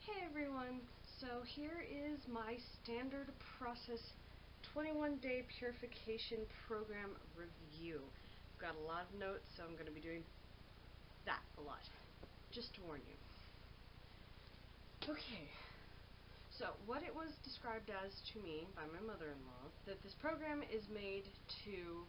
Hey everyone, so here is my standard process 21-day purification program review. I've got a lot of notes, so I'm going to be doing that a lot, just to warn you. Okay, so what it was described as to me by my mother-in-law, that this program is made to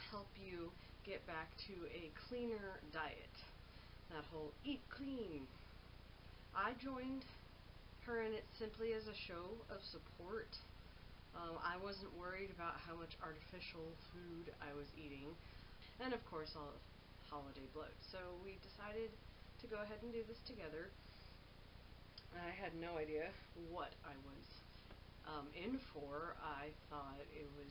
help you get back to a cleaner diet. That whole eat clean. I joined her in it simply as a show of support. I wasn't worried about how much artificial food I was eating, and of course all holiday bloat. So we decided to go ahead and do this together. I had no idea what I was in for. I thought it was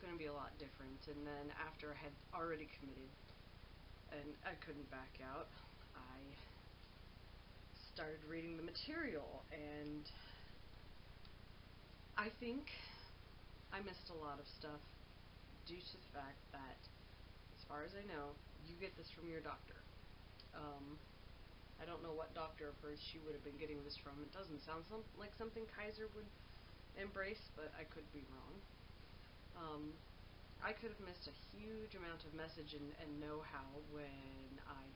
going to be a lot different, and then after I had already committed and I couldn't back out, I started reading the material, and I think I missed a lot of stuff due to the fact that, as far as I know, you get this from your doctor. I don't know what doctor of hers she would have been getting this from. It doesn't sound like something Kaiser would embrace, but I could be wrong. I could have missed a huge amount of message and know-how when I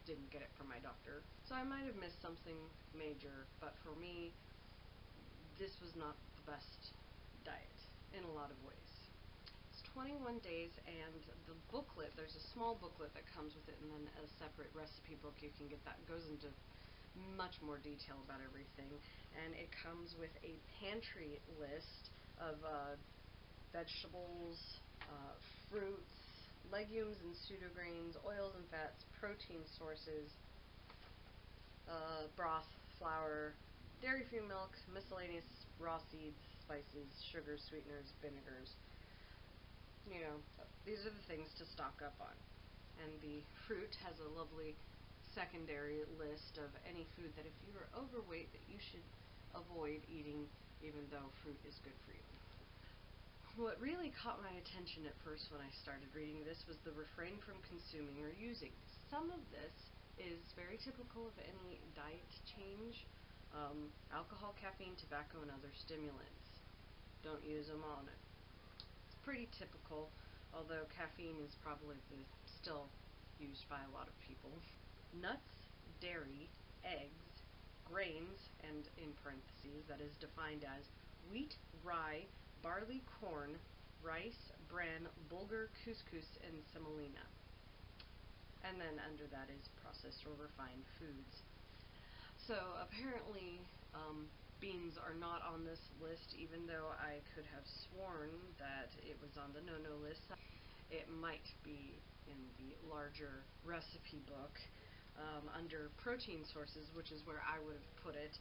didn't get it from my doctor. So I might have missed something major, but for me, this was not the best diet in a lot of ways. It's 21 days, and the booklet, there's a small booklet that comes with it, and then a separate recipe book you can get that goes into much more detail about everything, and it comes with a pantry list of vegetables, fruits, legumes and pseudograins, oils and fats, protein sources, broth, flour, dairy-free milk, miscellaneous raw seeds, spices, sugars, sweeteners, vinegars. You know, these are the things to stock up on. And the fruit has a lovely secondary list of any food that if you are overweight that you should avoid eating, even though fruit is good for you. What really caught my attention at first when I started reading this was the refrain from consuming or using. Some of this is very typical of any diet change. Alcohol, caffeine, tobacco, and other stimulants. Don't use them on it. It's pretty typical, although caffeine is probably still used by a lot of people. Nuts, dairy, eggs, grains, and in parentheses, that is defined as wheat, rye, barley, corn, rice, bran, bulgur, couscous, and semolina. And then under that is processed or refined foods. So apparently beans are not on this list, even though I could have sworn that it was on the no-no list. It might be in the larger recipe book under protein sources, which is where I would have put it.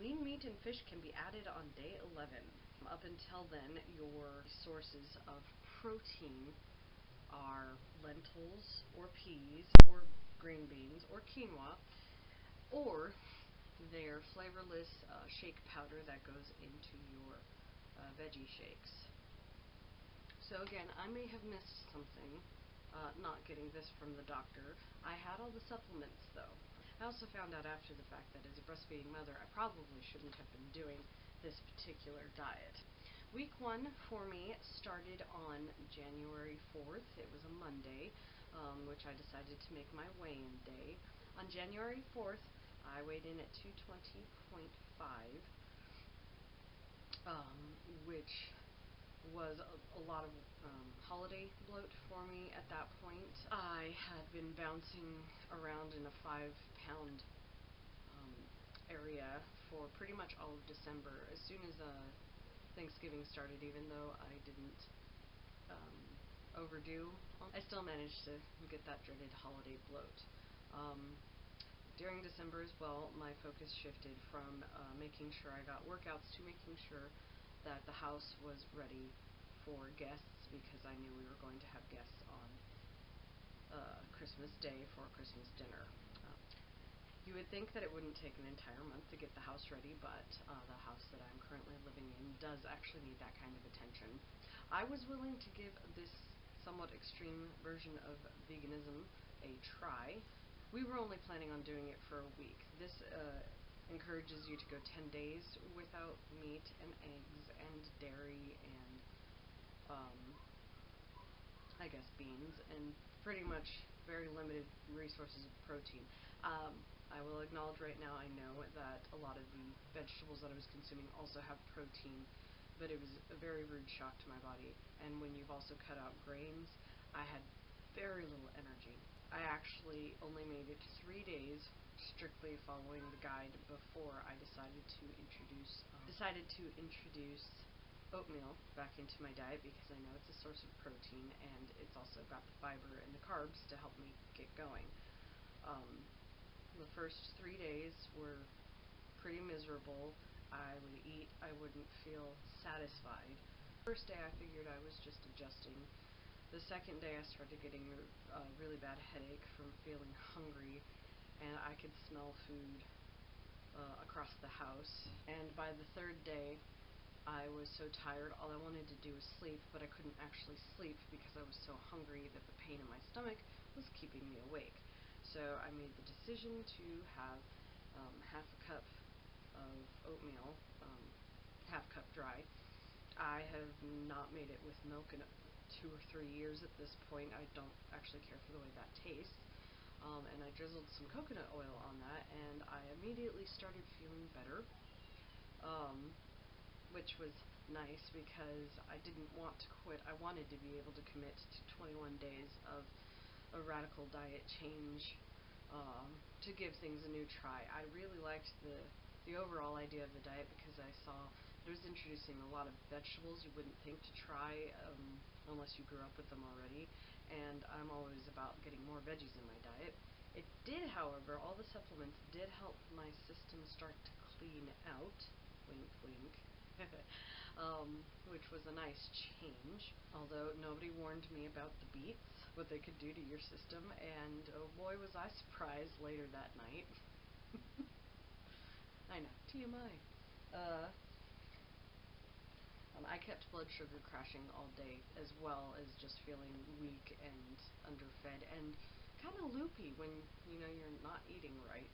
Lean meat and fish can be added on day 11. Up until then, your sources of protein are lentils or peas or green beans or quinoa, or their flavorless shake powder that goes into your veggie shakes. So again, I may have missed something, not getting this from the doctor. I had all the supplements though. I also found out after the fact that as a breastfeeding mother, I probably shouldn't have been doing this particular diet. Week 1 for me started on January 4th. It was a Monday, which I decided to make my weigh-in day. On January 4th, I weighed in at 220.5, which was a lot of holiday bloat for me at that point. I had been bouncing around in a 5-pound area for pretty much all of December. As soon as Thanksgiving started, even though I didn't overdo, I still managed to get that dreaded holiday bloat. During December as well, my focus shifted from making sure I got workouts to making sure that the house was ready for guests, because I knew we were going to have guests on Christmas Day for Christmas dinner. You would think that it wouldn't take an entire month to get the house ready, but the house that I'm currently living in does actually need that kind of attention. I was willing to give this somewhat extreme version of veganism a try. we were only planning on doing it for a week. This encourages you to go 10 days without meat and eggs and dairy and I guess beans, and pretty much very limited resources of protein. I will acknowledge right now, I know that a lot of the vegetables that I was consuming also have protein, but it was a very rude shock to my body. And when you've also cut out grains, I had very little energy. I actually only made it 3 days strictly following the guide before I decided to introduce oatmeal back into my diet, because I know it's a source of protein and it's also got the fiber and the carbs to help me get going. The first 3 days were pretty miserable. I would eat, I wouldn't feel satisfied. First day I figured I was just adjusting. The second day I started getting a really bad headache from feeling hungry, and I could smell food across the house. And by the third day, I was so tired, all I wanted to do was sleep, but I couldn't actually sleep because I was so hungry that the pain in my stomach was keeping me awake. So I made the decision to have half a cup of oatmeal, half cup dry. I have not made it with milk in 2 or 3 years at this point. I don't actually care for the way that tastes. And I drizzled some coconut oil on that, and I immediately started feeling better, which was nice because I didn't want to quit. I wanted to be able to commit to 21 days of a radical diet change, to give things a new try. I really liked the overall idea of the diet because I saw it was introducing a lot of vegetables you wouldn't think to try unless you grew up with them already, and I'm always about getting more veggies in my diet. It did, however, all the supplements did help my system start to clean out, wink wink, which was a nice change, although nobody warned me about the beets, what they could do to your system, and oh boy was I surprised later that night. I know, TMI. I kept blood sugar crashing all day, as well as just feeling weak and underfed and kind of loopy when, you're not eating right.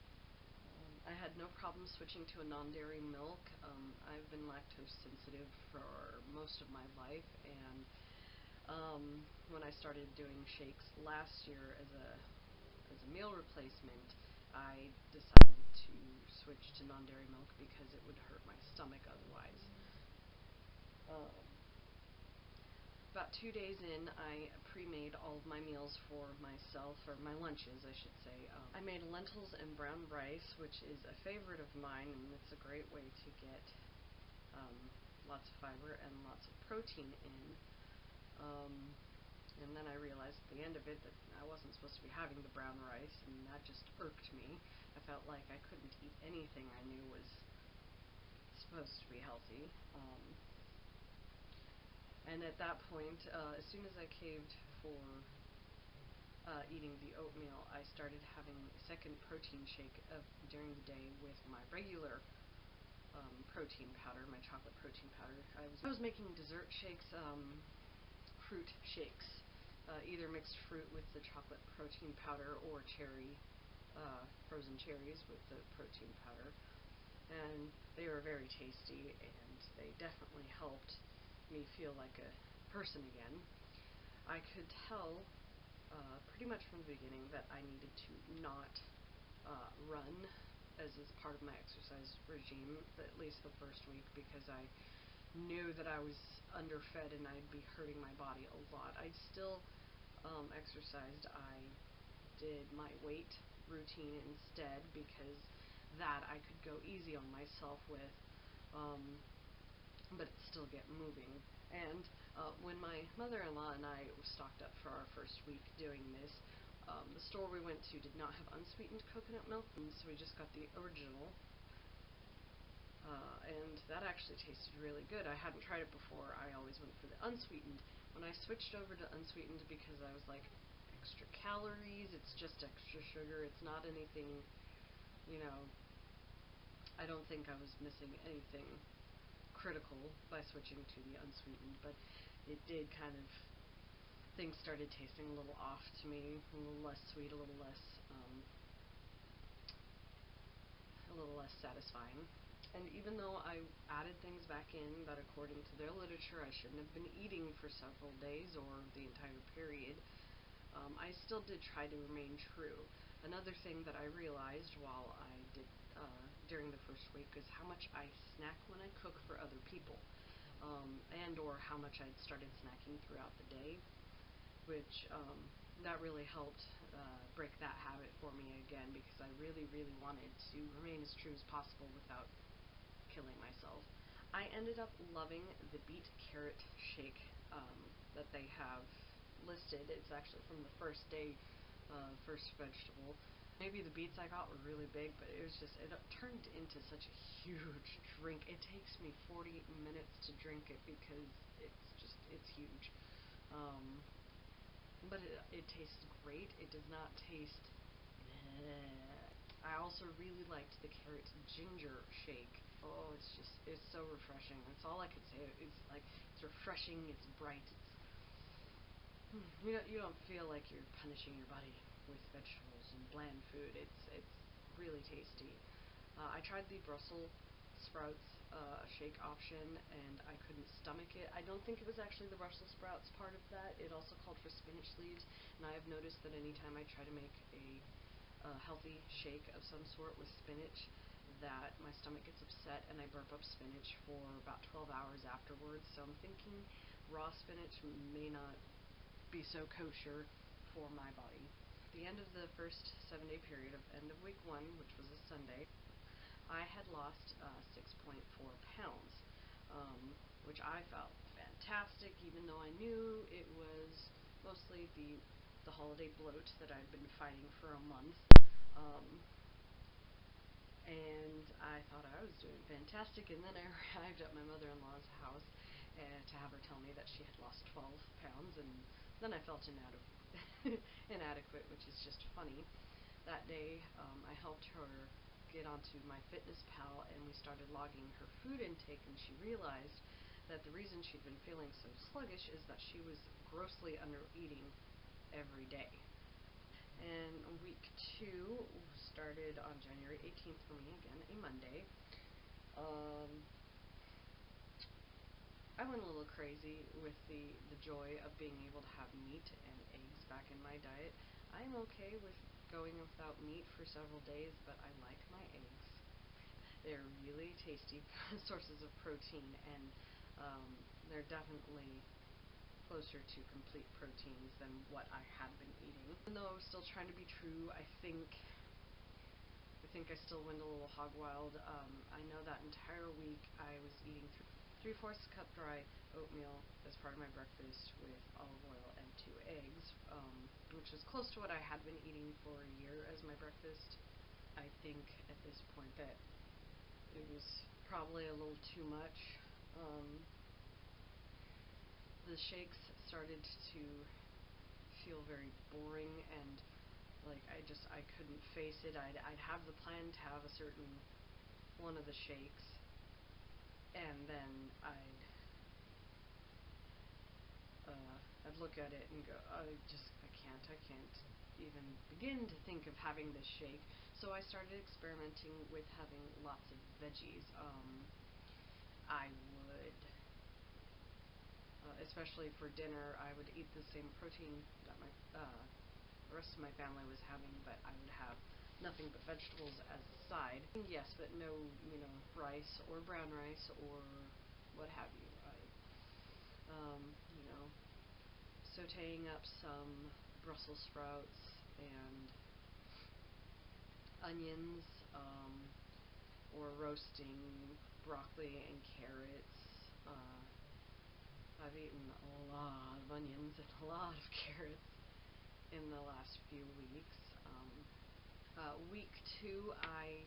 I had no problem switching to a non-dairy milk. I've been lactose sensitive for most of my life, and when I started doing shakes last year as a meal replacement, I decided to switch to non-dairy milk because it would hurt my stomach otherwise. About 2 days in, I pre-made all of my meals for myself, or my lunches, I should say. I made lentils and brown rice, which is a favorite of mine, and it's a great way to get lots of fiber and lots of protein in. And then I realized at the end of it that I wasn't supposed to be having the brown rice, and that just irked me. I felt like I couldn't eat anything I knew was supposed to be healthy. And at that point, as soon as I caved for eating the oatmeal, I started having a second protein shake during the day with my regular protein powder, my chocolate protein powder. I was making dessert shakes, fruit shakes, either mixed fruit with the chocolate protein powder or frozen cherries with the protein powder. And they were very tasty, and they definitely helped me feel like a person again. I could tell pretty much from the beginning that I needed to not run as part of my exercise regime, at least the first week, because I knew that I was underfed and I'd be hurting my body a lot. I still exercised. I did my weight routine instead because that I could go easy on myself with, but still get moving. And when my mother-in-law and I stocked up for our first week doing this, the store we went to did not have unsweetened coconut milk, and so we just got the original, and that actually tasted really good. I hadn't tried it before. I always went for the unsweetened. When I switched over to unsweetened, because I was like, extra calories, it's just extra sugar, it's not anything, I don't think I was missing anything critical by switching to the unsweetened, but it did things started tasting a little off to me, a little less sweet, a little less a little less satisfying. And even though I added things back in that according to their literature I shouldn't have been eating for several days or the entire period, I still did try to remain true. Another thing that I realized while I did during the first week is how much I snack when I cook for other people, and or how much I'd started snacking throughout the day, which that really helped break that habit for me again, because I really, really wanted to remain as true as possible without killing myself. I ended up loving the beet carrot shake that they have listed. It's actually from the first day, first vegetable. Maybe the beets I got were really big, but it turned into such a huge drink. It takes me 40 minutes to drink it because it's huge. But it tastes great. It does not taste bleh. I also really liked the carrot ginger shake. Oh, it's so refreshing. That's all I could say. It's refreshing, it's bright, you don't feel like you're punishing your body with vegetables and bland food. It's really tasty. I tried the Brussels sprouts shake option, and I couldn't stomach it. I don't think it was actually the Brussels sprouts part of that. It also called for spinach leaves, and I have noticed that anytime I try to make a healthy shake of some sort with spinach, that my stomach gets upset and I burp up spinach for about 12 hours afterwards. So I'm thinking raw spinach may not be so kosher for my body. At the end of the first 7-day period of end of week 1, which was a Sunday, I had lost 6.4 pounds, which I felt fantastic, even though I knew it was mostly the holiday bloat that I'd been fighting for a month. And I thought I was doing fantastic, and then I arrived at my mother-in-law's house to have her tell me that she had lost 12 pounds, and then I felt inadequate, which is just funny. That day, I helped her get onto MyFitnessPal, and we started logging her food intake, and she realized that the reason she'd been feeling so sluggish is that she was grossly under-eating every day. And week 2 started on January 18th for me, again, a Monday. I went a little crazy with the joy of being able to have meat and eggs back in my diet. I am okay with going without meat for several days, but I like my eggs. They're really tasty sources of protein, and they're definitely closer to complete proteins than what I had been eating. Even though I was still trying to be true, I think I still went a little hog wild. I know that entire week I was eating 3/4 cup dry oatmeal as part of my breakfast with olive oil and 2 eggs, which is close to what I had been eating for a year as my breakfast. I think at this point that it was probably a little too much. The shakes started to feel very boring, and I couldn't face it. I'd have the plan to have a certain one of the shakes, and then I'd look at it and go, I can't even begin to think of having this shake. So I started experimenting with having lots of veggies. I would, especially for dinner, I would eat the same protein that the rest of my family was having, but I would have nothing but vegetables as a side. Yes, but no, rice or brown rice or what have you. Sauteing up some Brussels sprouts and onions, or roasting broccoli and carrots. I've eaten a lot of onions and a lot of carrots in the last few weeks. Week 2, I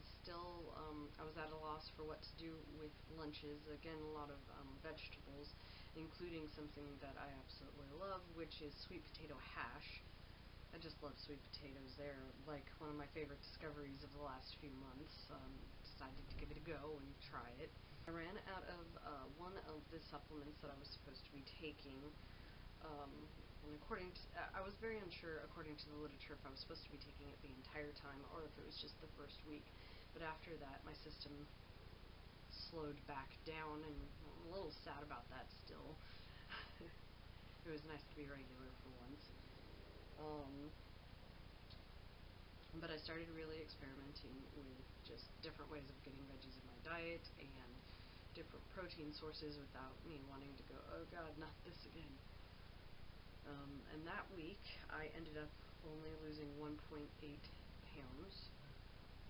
was at a loss for what to do with lunches. Again, a lot of vegetables, including something that I absolutely love, which is sweet potato hash. I just love sweet potatoes. They're like one of my favorite discoveries of the last few months. Decided to give it a go and try it. I ran out of one of the supplements that I was supposed to be taking. And I was very unsure, according to the literature, if I was supposed to be taking it the entire time or if it was just the first week. But after that, my system slowed back down, and I'm a little sad about that still. It was nice to be regular for once. But I started really experimenting with just different ways of getting veggies in my diet and different protein sources without me wanting to go, oh God, not this again. And that week, I ended up only losing 1.8 pounds.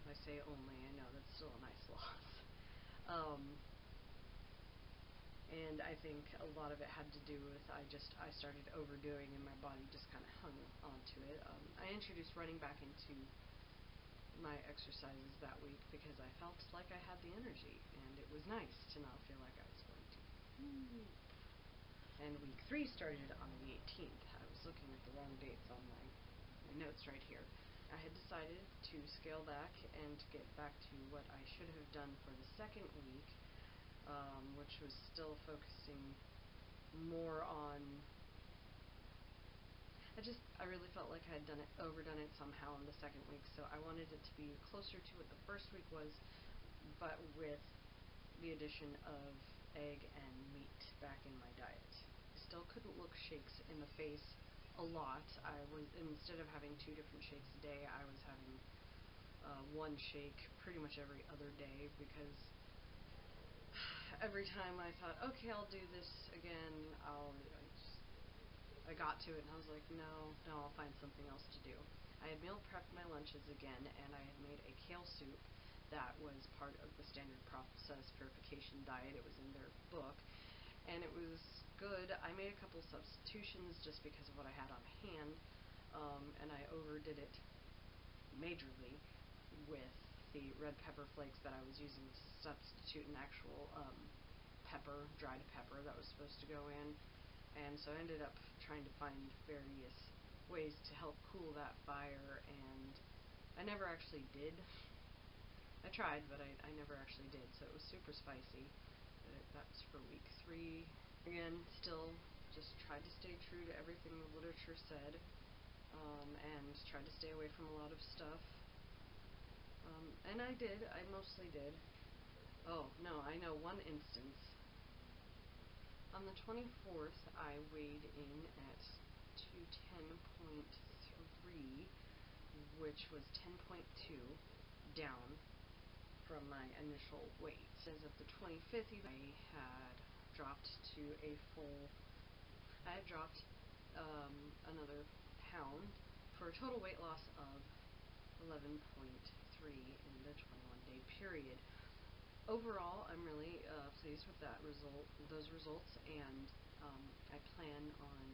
I say only, I know that's still a nice loss. And I think a lot of it had to do with I started overdoing, and my body just kind of hung onto it. I introduced running back into my exercises that week because I felt like I had the energy, and it was nice to not feel like I was going to. And week 3 started on the 18th. I was looking at the wrong dates on my notes right here. I had decided to scale back and get back to what I should have done for the second week, which was still focusing more on. I really felt like I had overdone it somehow in the second week, so I wanted it to be closer to what the first week was, but with the addition of egg and meat back in my diet. I still couldn't look shakes in the face a lot. Instead of having 2 different shakes a day, I was having one shake pretty much every other day, because every time I thought, okay, I'll do this again, I got to it, and I was like, no, I'll find something else to do. I had meal prepped my lunches again, and I had made a kale soup that was part of the Standard Process Purification diet. It was in their book, and it was good. I made a couple substitutions just because of what I had on hand, and I overdid it majorly with the red pepper flakes that I was using to substitute an actual pepper, dried pepper that was supposed to go in. And so I ended up trying to find various ways to help cool that fire, and I never actually did. I tried, but I never actually did, so it was super spicy. That was for week 3. Again, still just tried to stay true to everything the literature said, and tried to stay away from a lot of stuff. And I did. I mostly did. Oh, no, I know one instance. On the 24th, I weighed in at 210.3, which was 10.2 down from my initial weight. As of the 25th, I had dropped to a full. I had dropped another pound for a total weight loss of 11.3 in the 21-day period. Overall, I'm really pleased with those results, and I plan on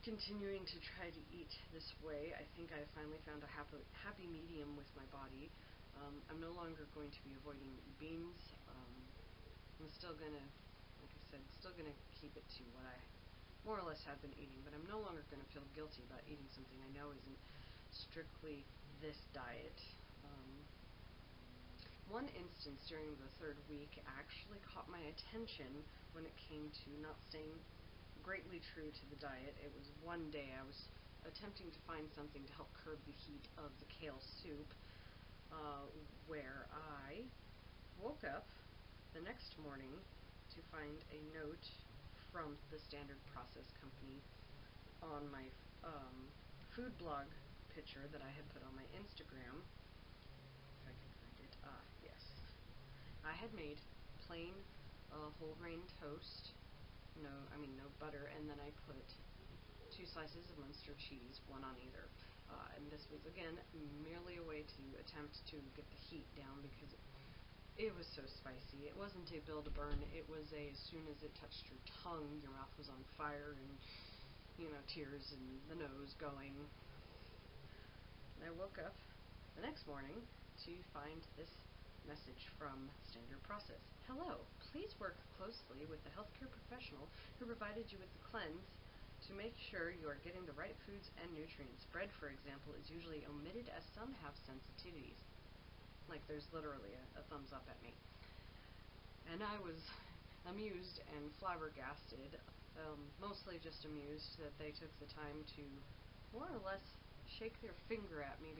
continuing to try to eat this way. I think I finally found a happy medium with my body. I'm no longer going to be avoiding beans. I'm still gonna, like I said, keep it to what I more or less have been eating, but I'm no longer gonna feel guilty about eating something I know isn't strictly this diet. One instance during the 3rd week actually caught my attention when it came to not staying greatly true to the diet. It was one day I was attempting to find something to help curb the heat of the kale soup, where I woke up the next morning to find a note from the Standard Process Company on my food blog picture that I had put on my Instagram. If I can find it. Yes. I had made plain whole grain toast, no butter, and then I put 2 slices of Munster cheese, one on either. And this was, again, merely a way to attempt to get the heat down, because it was so spicy. It wasn't a build a burn. It was as soon as it touched your tongue, your mouth was on fire, and, tears in the nose going. And I woke up the next morning to find this message from Standard Process. Hello, please work closely with the healthcare professional who provided you with the cleanse to make sure you are getting the right foods and nutrients. Bread, for example, is usually omitted as some have sensitivities. Like, there's literally a thumbs up at me. And I was amused and flabbergasted, mostly just amused that they took the time to more or less shake their finger at me